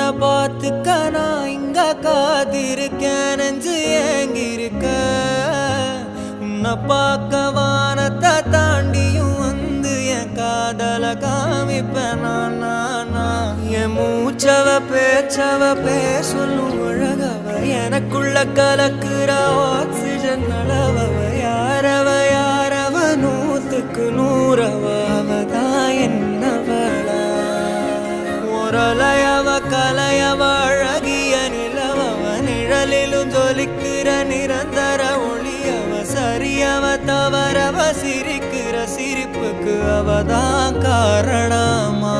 உன்னை பார்த்துக்க நான் இங்க காத்திருக்கேன் நெஞ்சு ஏங்கிருக்க உன்னை பார்க்க வானத்தை தாண்டியும் வந்து என் காதல காமிப்பேன் நான் என் மூச்சவ பேச்சவ பேசலும் அழகவ எனக்குள்ள கலக்குற ஆக்சிஜன் அளவவ யாரவ நூத்துக்கு நூறவ அவதான் என்னவளா ஒரலையவ கலையவ அழகிய நிலவவ நிழலிலும் ஜொலிக்கிற நிரந்தர ஒளியவ சரியவ தவறவ சிரிக்கிற சிரிப்புக்கு அவதான் காரணமா